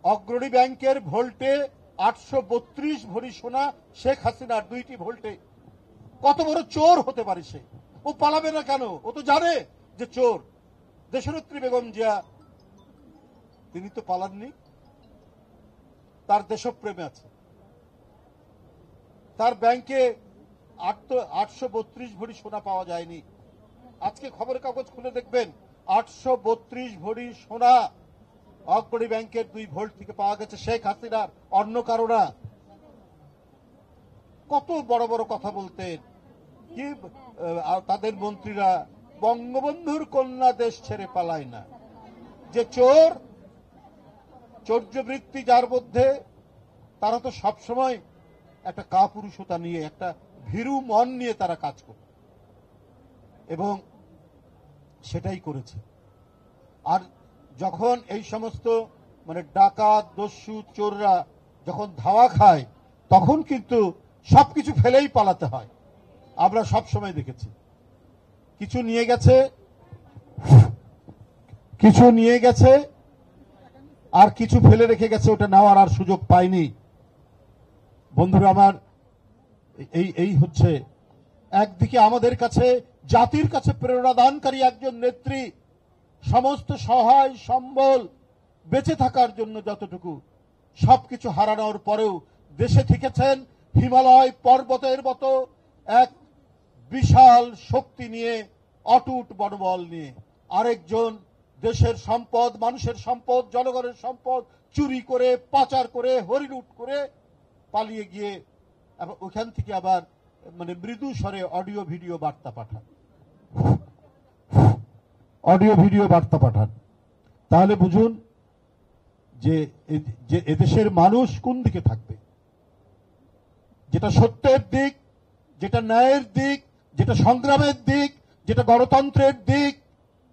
অগ্রণী ব্যাংকের ভোল্টে 832 ভরি সোনা শেখ হাসিনার 2টি ভোল্টে। কত বড় চোর হতে পারে সে? ও পালাবে না কেন? ও তো জানে যে চোর। দেশনেত্রী বেগম জিয়া তিনি তো পালাননি, তার দেশপ্রেমে আছে। তার ব্যাংকে 832 ভরি সোনা পাওয়া যায়নি। আজকে খবরের কাগজ খুলে দেখবেন 832 ভরি সোনা অগ্রণী ব্যাংকের 2 ভোল্ট থেকে পাওয়া গেছে, শেখ হাসিনার, অন্য কারো না। কত বড় বড় কথা বলতেন কি তাদের মন্ত্রীরা, বঙ্গবন্ধুর কন্যা দেশ ছেড়ে পালায় না। যে চোর, চৌর্যবৃত্তি যার মধ্যে, তারা তো সবসময় একটা কাপুরুষতা নিয়ে, একটা ভীরু মন নিয়ে তারা কাজ করে, এবং সেটাই করেছে। আর যখন এই সমস্ত মানে ডাকাত, দস্যু, চোররা যখন ধাওয়া খায়, তখন কিন্তু সবকিছু ফেলেই পালাতে হয়। আমরা সব সময় দেখেছি, কিছু নিয়ে গেছে আর কিছু ফেলে রেখে গেছে, ওটা নেওয়ার আর সুযোগ পায়নি। বন্ধুরা আমার, এই হচ্ছে একদিকে আমাদের কাছে, জাতির কাছে প্রেরণাদানকারী একজন নেত্রী, সমস্ত সহায় সম্বল বেঁচে থাকার জন্য যতটুকু, সবকিছু হারানোর পরেও দেশে থেকেছেন হিমালয় পর্বতের মতো এক বিশাল শক্তি নিয়ে, অটুট মনোবল নিয়ে। আরেকজন দেশের সম্পদ, মানুষের সম্পদ, জনগণের সম্পদ চুরি করে, পাচার করে, হরিলুট করে পালিয়ে গিয়ে ওখান থেকে আবার মানে মৃদু স্বরে অডিও ভিডিও বার্তা পাঠান। তাহলে বুঝুন যে এদেশের মানুষ কোন দিকে থাকবে। যেটা সত্যের দিক, যেটা ন্যায়ের দিক, যেটা সংগ্রামের দিক, যেটা গণতন্ত্রের দিক,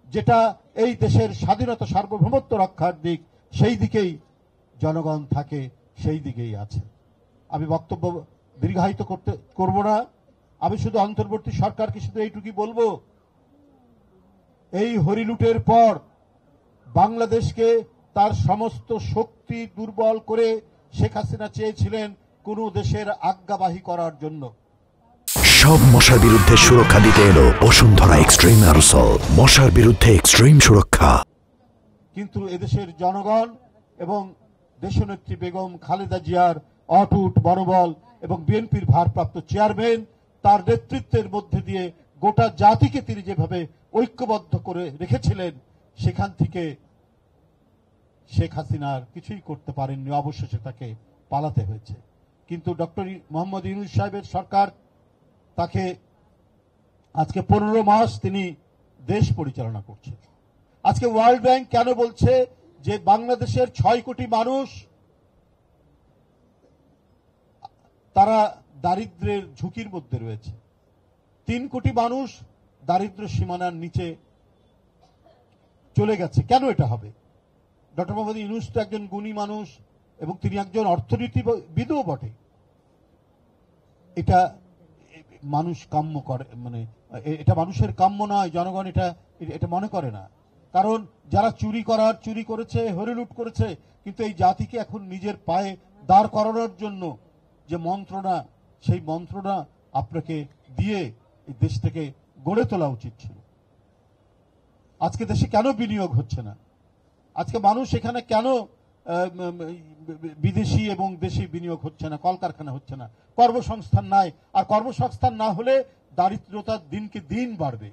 যেটা এই দেশের স্বাধীনতা সার্বভৌমত্ব রক্ষার দিক, সেই দিকেই জনগণ থাকে, সেই দিকেই আছে। আমি বক্তব্য দীর্ঘায়িত করব না। আমি শুধু অন্তর্বর্তী সরকারকে শুধু এইটুকুই বলবো, এই হরিলুটের পর বাংলাদেশকে তার সমস্ত শক্তি দুর্বল করে শেখ হাসিনা চেয়েছিলেন কোন দেশের আজ্ঞাবাহী করার জন্য। সব মশার বিরুদ্ধে সুরক্ষা দিতে এলো বসুন্ধরা এক্সট্রিম অ্যারোসল, মশার বিরুদ্ধে এক্সট্রিম সুরক্ষা। কিন্তু এদেশের জনগণ এবং দেশনেত্রী বেগম খালেদা জিয়ার অটুট মনোবল এবং বিএনপির ভারপ্রাপ্ত চেয়ারম্যান, তার নেতৃত্বের মধ্যে দিয়ে গোটা জাতিকে তিনি যেভাবে ঐক্যবদ্ধ করে রেখেছিলেন, সেখান থেকে শেখ হাসিনার কিছুই করতে পারেননি। অবশেষে তাকে পালাতে হয়েছে। কিন্তু ডক্টর মোহাম্মদ ইউনূস সাহেবের সরকার তাকে আজকে 15 মাস তিনি দেশ পরিচালনা করছে। আজকে ওয়ার্ল্ড ব্যাংক কেন বলছে যে বাংলাদেশের 6 কোটি মানুষ তারা দারিদ্র্যের ঝুঁকির মধ্যে রয়েছে, 3 কোটি মানুষ দারিদ্র্য সীমানার নিচে চলে গেছে। কেন এটা হবে? ডক্টর মোহাম্মদ ইউনূস তো একজন গুণী মানুষ এবং তিনি একজন অর্থনীতিবিদও বটে। এটা মানুষ কাম্য করে, মানে এটা মানুষের কাম্য নয়, জনগণ এটা মনে করে না। কারণ যারা চুরি করেছে, হরিলুট করেছে, কিন্তু এই জাতিকে এখন নিজের পায়ে দাঁড় করানোর জন্য যে মন্ত্রণা, সেই মন্ত্রণা আপনাকে দিয়ে এই দেশটাকে গড়ে তোলা উচিত ছিল। আজকে দেশে কেন বিনিয়োগ হচ্ছে না? আজকে মানুষ এখানে কেন বিদেশি এবং দেশি বিনিয়োগ হচ্ছে না, কলকারখানা হচ্ছে না, কর্মসংস্থান নাই? আর কর্মসংস্থান না হলে দারিদ্রতা দিনকে দিন বাড়বে।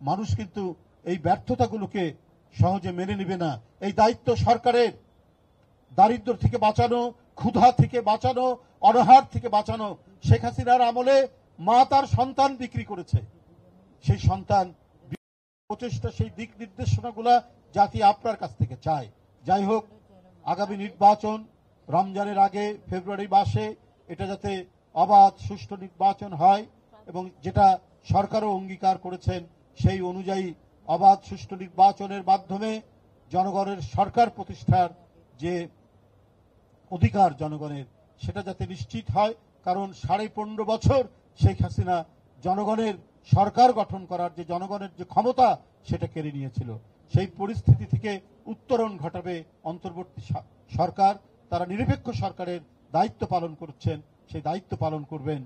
মানুষ কিন্তু এই ব্যর্থতাগুলোকে সহজে মেনে নেবে না। এই দায়িত্ব সরকারের। দারিদ্র থেকে বাঁচানো, ক্ষুধা থেকে বাঁচানো, অনাহার থেকে বাঁচানো। শেখ হাসিনার আমলে মা তার সন্তান বিক্রি করেছে। সেই সন্তান প্রচেষ্টা, সেই দিক নির্দেশনাগুলা জাতি আপনার কাছ থেকে চায়। যাই হোক, আগামী নির্বাচন রমজানের আগে ফেব্রুয়ারি মাসে এটা যাতে অবাধ সুষ্ঠু নির্বাচন হয়, এবং যেটা সরকারও অঙ্গীকার করেছেন সেই অনুযায়ী অবাধ সুষ্ঠু নির্বাচনের মাধ্যমে জনগণের সরকার প্রতিষ্ঠার যে অধিকার জনগণের, সেটা যাতে নিশ্চিত হয়। কারণ 15.5 বছর শেখ হাসিনা জনগণের সরকার গঠন করার যে জনগণের যে ক্ষমতা, সেটা কেড়ে নিয়েছিল। সেই পরিস্থিতি থেকে উত্তরণ ঘটাবে অন্তর্বর্তী সরকার। তারা নিরপেক্ষ সরকারের দায়িত্ব পালন করছেন, সেই দায়িত্ব পালন করবেন।